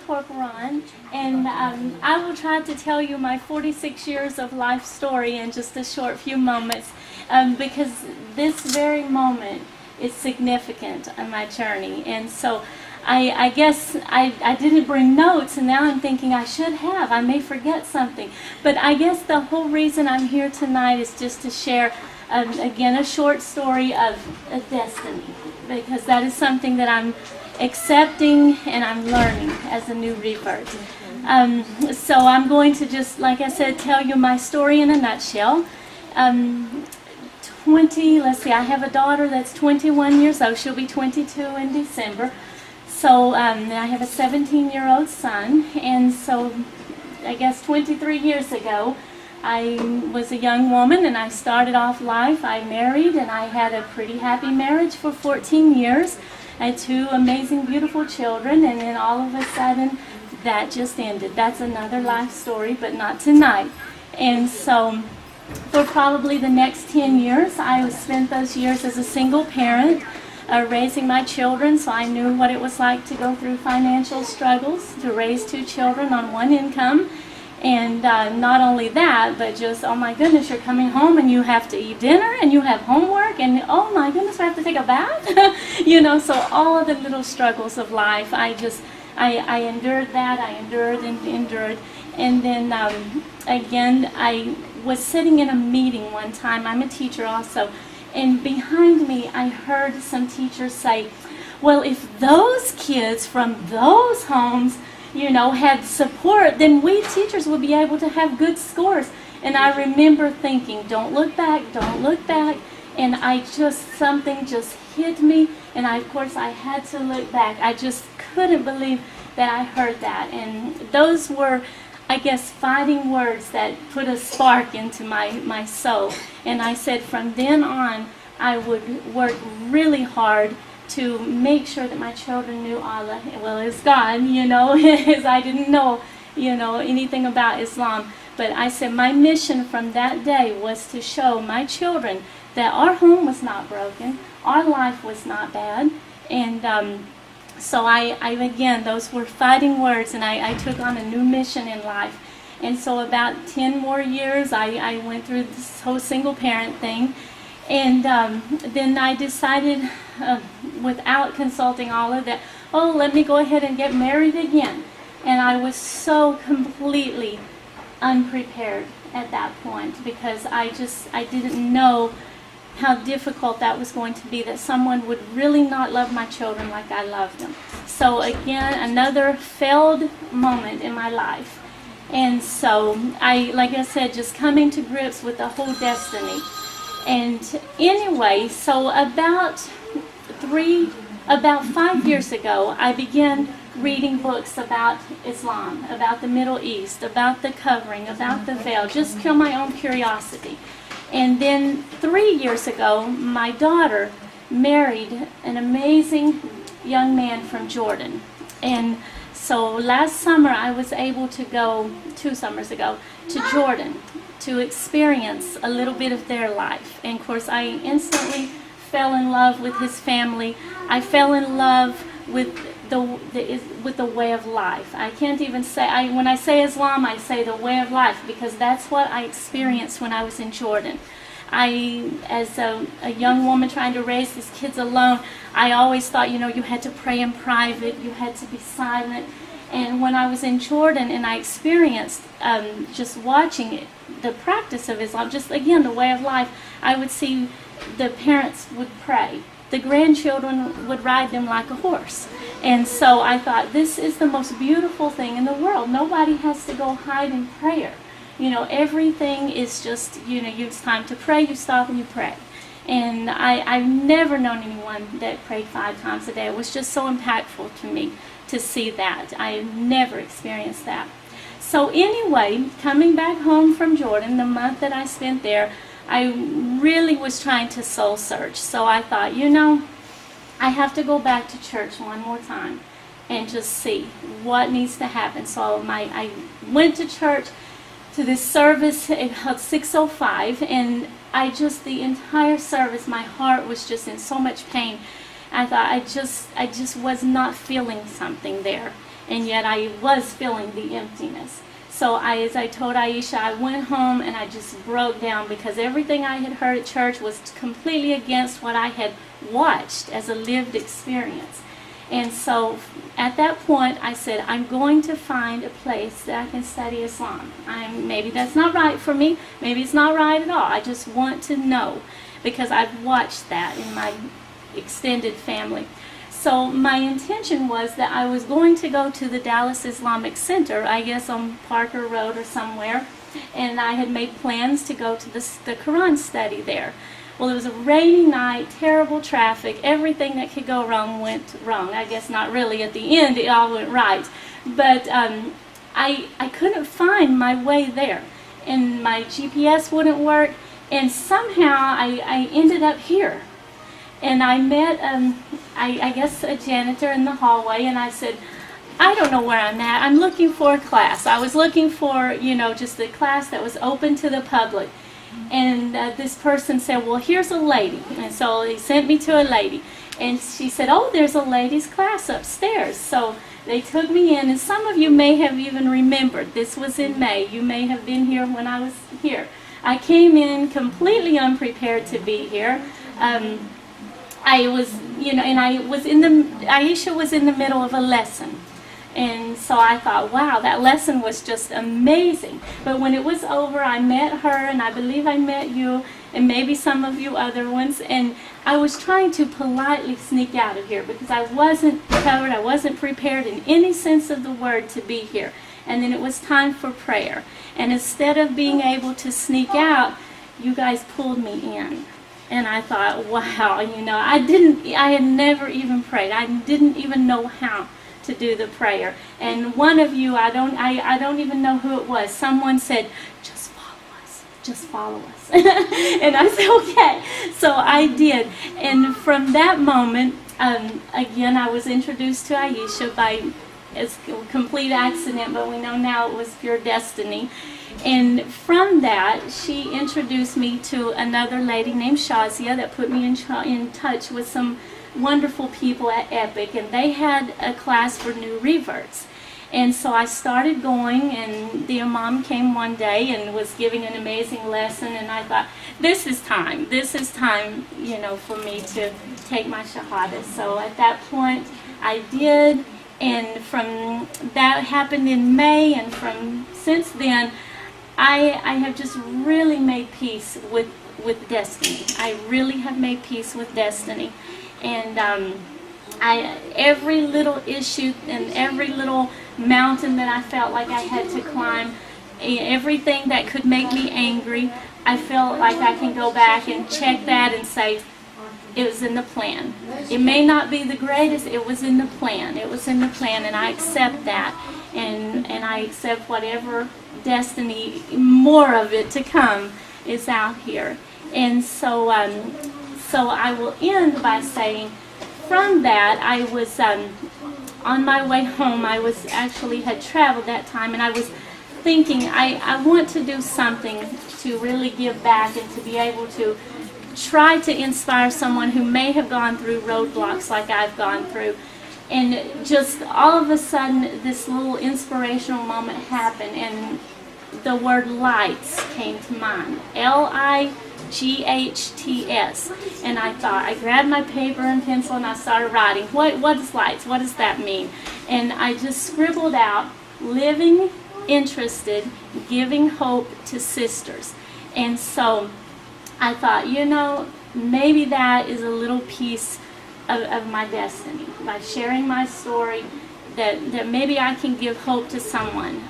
pork run, and I will try to tell you my 46 years of life story in just a short few moments, because this very moment is significant on my journey. And so I guess I didn't bring notes, and now I'm thinking I should have. I may forget something. But I guess the whole reason I'm here tonight is just to share, again, a short story of a destiny, because that is something that I'm accepting and I'm learning as a new revert. So I'm going to just, like I said, tell you my story in a nutshell. Let's see, I have a daughter that's 21 years old. She'll be 22 in December. So I have a 17-year-old son, and so I guess 23 years ago, I was a young woman and I started off life. I married and I had a pretty happy marriage for 14 years. I had 2 amazing, beautiful children, and then all of a sudden that just ended. That's another life story, but not tonight. And so for probably the next 10 years, I spent those years as a single parent, raising my children, so I knew what it was like to go through financial struggles, to raise 2 children on 1 income. And not only that, but just, oh my goodness, you're coming home and you have to eat dinner and you have homework, and oh my goodness, I have to take a bath. You know, so all of the little struggles of life, I endured that. I endured and endured. And then again, I was sitting in a meeting one time. I'm a teacher also. And behind me, I heard some teachers say, well, if those kids from those homes, you know, had support, then we teachers would be able to have good scores. And I remember thinking, don't look back, don't look back. And something just hit me. And of course, I had to look back. I just couldn't believe that I heard that. And those were, I guess, fighting words that put a spark into my soul. And I said from then on, I would work really hard to make sure that my children knew Allah, well, as God, you know, as I didn't know, you know, anything about Islam. But I said my mission from that day was to show my children that our home was not broken, our life was not bad. And so I again, those were fighting words, and I took on a new mission in life. And so about 10 more years, I went through this whole single parent thing. And then I decided, without consulting Allah, that, oh, let me go ahead and get married again. And I was so completely unprepared at that point, because I didn't know how difficult that was going to be, that someone would really not love my children like I loved them. So again, another failed moment in my life. And so like I said, just coming to grips with the whole destiny. And anyway, so about 5 years ago, I began reading books about Islam, about the Middle East, about the covering, about the veil, just kill my own curiosity. And then 3 years ago, my daughter married an amazing young man from Jordan. And so last summer, I was able to go, 2 summers ago, to Jordan to experience a little bit of their life. And of course, I instantly fell in love with his family. I fell in love with the way of life. I can't even say, when I say Islam, I say the way of life, because that's what I experienced when I was in Jordan. As a young woman trying to raise these kids alone, I always thought, you know, you had to pray in private, you had to be silent. And when I was in Jordan and I experienced just watching the practice of Islam, just again, the way of life, I would see the parents would pray. The grandchildren would ride them like a horse. And so I thought, this is the most beautiful thing in the world. Nobody has to go hide in prayer. You know, everything is just, you know, it's time to pray, you stop and you pray. And I've never known anyone that prayed 5 times a day. It was just so impactful to me to see that. I never experienced that. So anyway, coming back home from Jordan, the month that I spent there, I really was trying to soul search. So I thought, you know, I have to go back to church one more time and just see what needs to happen. So I went to church, to this service at 6:05, and the entire service, my heart was just in so much pain. I thought I just was not feeling something there. and yet I was feeling the emptiness. So as I told Aisha, I went home and I just broke down because everything I had heard at church was completely against what I had watched as a lived experience. And so at that point I said, I'm going to find a place that I can study Islam. Maybe that's not right for me, maybe it's not right at all. I just want to know because I've watched that in my extended family. So my intention was that I was going to go to the Dallas Islamic Center, I guess on Parker Road or somewhere, and I had made plans to go to the Quran study there. Well, it was a rainy night, terrible traffic, everything that could go wrong went wrong. I guess not really at the end, it all went right. But I couldn't find my way there, and my GPS wouldn't work, and somehow I ended up here. And I met, I guess, a janitor in the hallway, and I said, I don't know where I'm at. I'm looking for a class. I was looking for, just a class that was open to the public. And this person said, well, here's a lady. And so he sent me to a lady. And she said, oh, there's a ladies' class upstairs. So they took me in, and some of you may have even remembered. This was in May. You may have been here when I was here. I came in completely unprepared to be here. I was, and Aisha was in the middle of a lesson. And so I thought, wow, that lesson was just amazing. But when it was over, I met her, and I believe I met you, and maybe some of you other ones. And I was trying to politely sneak out of here because I wasn't covered, I wasn't prepared in any sense of the word to be here. And then it was time for prayer. And instead of being able to sneak out, you guys pulled me in. And I thought, wow, I had never even prayed. I didn't even know how to do the prayer. And one of you, I don't even know who it was, someone said, just follow us. And I said, okay. So I did. And from that moment, again, I was introduced to Aisha by a complete accident, but we know now it was pure destiny. And from that, she introduced me to another lady named Shazia that put me in touch with some wonderful people at Epic, and they had a class for new reverts. And so I started going, and the imam came one day and was giving an amazing lesson, and I thought, this is time, for me to take my shahada. So at that point, I did, and from that happened in May, and since then, I have just really made peace with destiny. I really have made peace with destiny. And every little issue and every little mountain that I felt like I had to climb, everything that could make me angry, I felt like I can go back and check that and say, it was in the plan. It may not be the greatest, it was in the plan. It was in the plan, and I accept that. And I accept whatever destiny, more of it to come, is out here. And so I will end by saying, from that, I was on my way home. I was had traveled that time, and I was thinking, I want to do something to really give back and to be able to try to inspire someone who may have gone through roadblocks like I've gone through. And just all of a sudden, this little inspirational moment happened, and the word lights came to mind. Lights. And I grabbed my paper and pencil and I started writing. What is lights? What does that mean? And I just scribbled out, living, interested, giving hope to sisters. And so I thought, maybe that is a little piece of my destiny. By sharing my story, that maybe I can give hope to someone.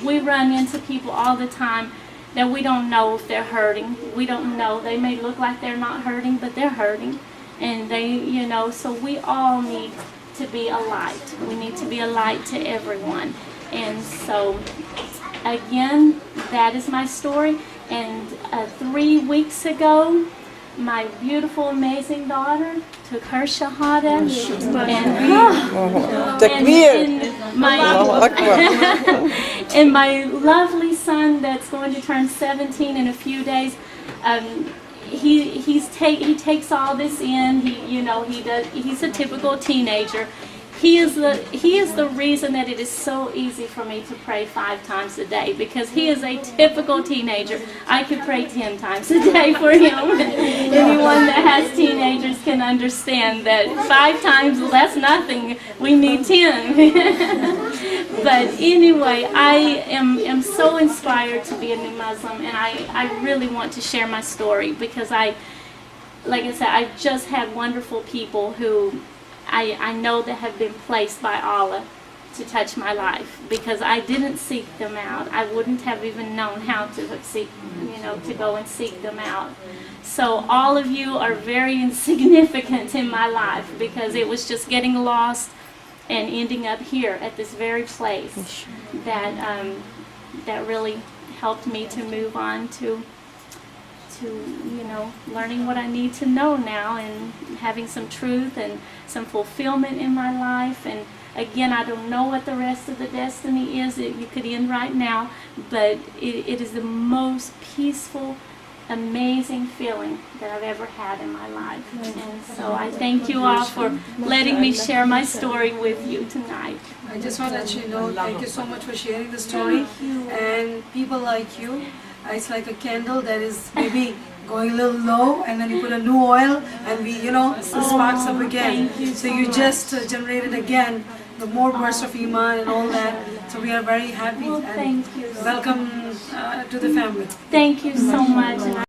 We run into people all the time that we don't know if they're hurting. We don't know. They may look like they're not hurting, but they're hurting. And so we all need to be a light. We need to be a light to everyone. And so, again, that is my story. And 3 weeks ago, my beautiful, amazing daughter took her shahada, and my lovely son that's going to turn 17 in a few days, he takes all this in. He's a typical teenager. He is the reason that it is so easy for me to pray 5 times a day, because he is a typical teenager. I could pray 10 times a day for him. Anyone that has teenagers can understand that 5 times, that's nothing. We need 10. But anyway, I am so inspired to be a new Muslim, and I really want to share my story, because like I said, I've just had wonderful people who I know that have been placed by Allah to touch my life, because I didn't seek them out. I wouldn't have even known how to to go and seek them out. So all of you are very insignificant in my life, because it was just getting lost and ending up here at this very place that really helped me to move on to learning what I need to know now, and having some truth and some fulfillment in my life. And again, I don't know what the rest of the destiny is. You could end right now, but it is the most peaceful, amazing feeling that I've ever had in my life. And so I thank you all for letting me share my story with you tonight. I just want to let you know, thank you so much for sharing the story. And people like you, it's like a candle that is maybe going a little low, and then you put a new oil, and it sparks up again. So you just generated again the more burst of iman and all that. So we are very happy, and Thank you. welcome to the family. Thank you so much.